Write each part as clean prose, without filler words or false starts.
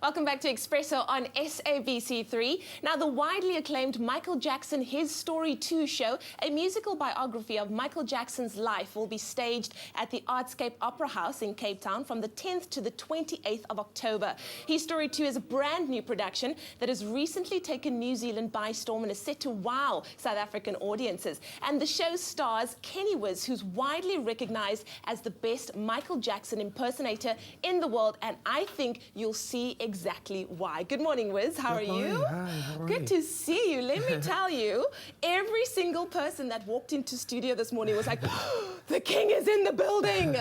Welcome back to Expresso on SABC3. Now, the widely acclaimed Michael Jackson His Story 2 show, a musical biography of Michael Jackson's life, will be staged at the Artscape Opera House in Cape Town from the 10th to the 28th of October. His Story 2 is a brand new production that has recently taken New Zealand by storm and is set to wow South African audiences. And the show stars Wizz, who's widely recognized as the best Michael Jackson impersonator in the world, and I think you'll see exactly why. Good morning, Wizz. How are you? Hi, how are Good you? to see you. Let me tell you, every single person that walked into studio this morning was like, the king is in the building.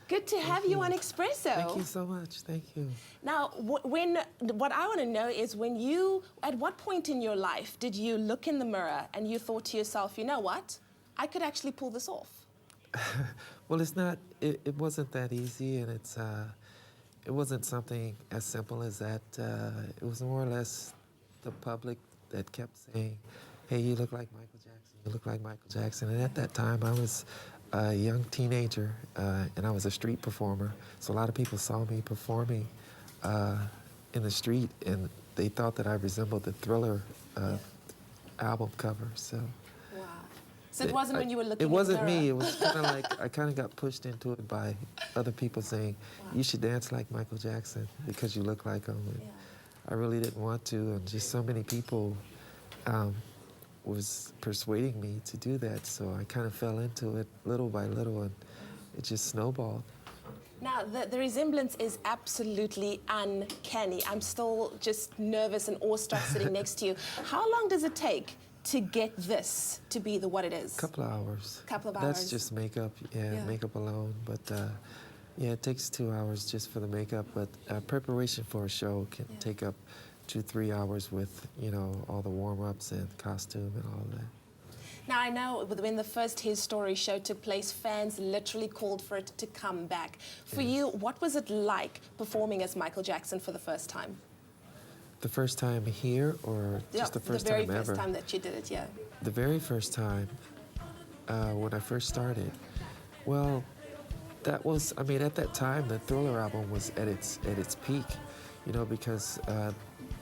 Good to have you on Expresso. Thank you so much. Thank you. Now, what I want to know is at what point in your life did you look in the mirror and you thought to yourself, you know what, I could actually pull this off? Well, it wasn't that easy, and it wasn't something as simple as that. It was more or less the public that kept saying, hey, you look like Michael Jackson, you look like Michael Jackson. And at that time, I was a young teenager, and I was a street performer. So a lot of people saw me performing in the street, and they thought that I resembled the Thriller album cover. So. So it wasn't when you were looking It wasn't in the mirror. me. It was kind of like I kind of got pushed into it by other people saying, you should dance like Michael Jackson because you look like him. And I really didn't want to, and just so many people was persuading me to do that. So I kind of fell into it little by little, and it just snowballed. Now, the resemblance is absolutely uncanny. I'm still just nervous and awestruck sitting next to you. How long does it take to get this to be what it is? Couple of hours. Couple of hours. That's just makeup, makeup alone. But yeah, it takes 2 hours just for the makeup. But preparation for a show can take up 2-3 hours with, all the warm-ups and costume and all of that. Now, I know when the first His Story show took place, fans literally called for it to come back. For you, what was it like performing as Michael Jackson for the first time? The first time here, or just the first time ever? The very first time that you did it, yeah. The very first time, when I first started, well, that was, at that time, the Thriller album was at its peak, because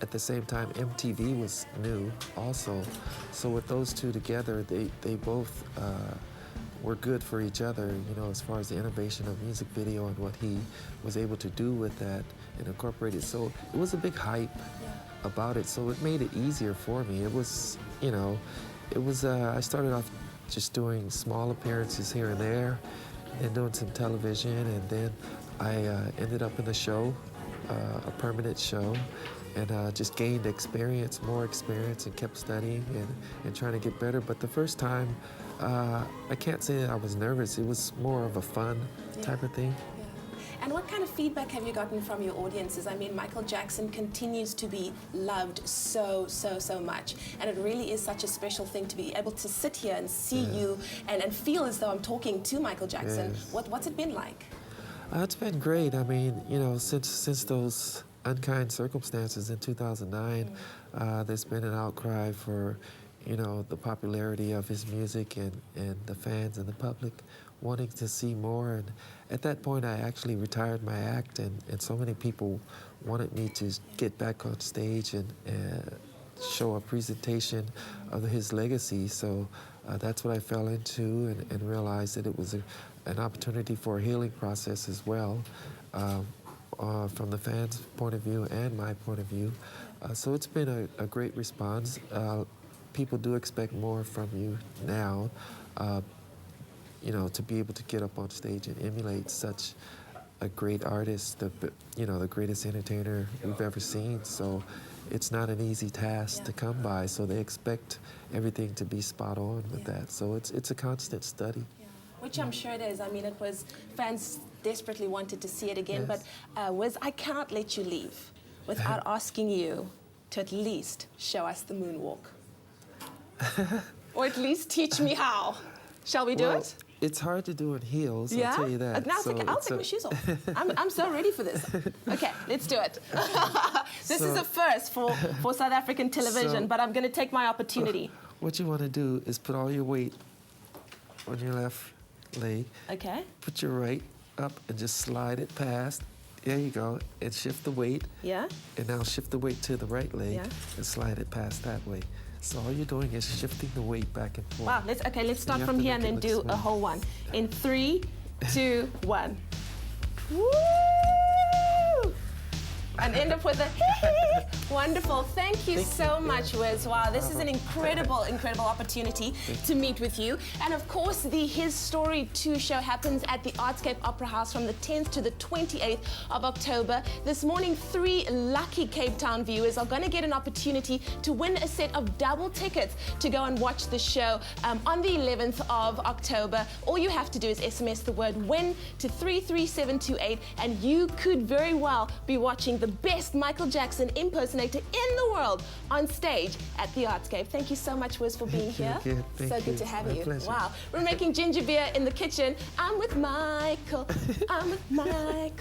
at the same time, MTV was new also. So with those two together, they both were good for each other, as far as the innovation of music video and what he was able to do with that and incorporate it. So it was a big hype about it, so it made it easier for me. It was, I started off just doing small appearances here and there, and doing some television, and then I ended up in the show, a permanent show, and just gained more experience, and kept studying and trying to get better. But the first time, I can't say that I was nervous. It was more of a fun type of thing. And what kind of feedback have you gotten from your audiences? Michael Jackson continues to be loved so much. And it really is such a special thing to be able to sit here and see you and feel as though I'm talking to Michael Jackson. Yes. What's it been like? It's been great. Since those unkind circumstances in 2009, there's been an outcry for, the popularity of his music and the fans and the public wanting to see more. And at that point, I actually retired my act, and so many people wanted me to get back on stage and show a presentation of his legacy. So that's what I fell into, and realized that it was an opportunity for a healing process as well, from the fans' point of view and my point of view. So it's been a great response. People do expect more from you now, to be able to get up on stage and emulate such a great artist, the greatest entertainer we've ever seen. So it's not an easy task to come by. So they expect everything to be spot on with that. So it's a constant study. Which I'm sure it is. It was, fans desperately wanted to see it again. Yes. But Wizz, I cannot let you leave without asking you to at least show us the moonwalk. Or at least teach me how. Shall we do it? It's hard to do in heels, I'll tell you that. Now I'll take my shoes off. I'm so ready for this. Okay, let's do it. This is a first for South African television, but I'm going to take my opportunity. What you want to do is put all your weight on your left leg. Okay. Put your right up and just slide it past There you go. And shift the weight. Yeah. And now shift the weight to the right leg Yeah. and slide it past that way. So all you're doing is shifting the weight back and forth. Wow, let's start you from have to here and make then it do look a whole one. In 3, 2, 1. Woo! And end up with a wonderful. Thank you so much, Wizz. Wow, this is an incredible opportunity to meet with you. And of course, the His Story 2 show happens at the Artscape Opera House from the 10th to the 28th of October. This morning, 3 lucky Cape Town viewers are going to get an opportunity to win a set of double tickets to go and watch the show on the 11th of October. All you have to do is SMS the word WIN to 33728, and you could very well be watching the best Michael Jackson impersonator in the world on stage at the Artscape. Thank you so much, Wizz, for being here. So good to have you. Pleasure. Wow. We're making ginger beer in the kitchen. I'm with Michael. I'm with Michael.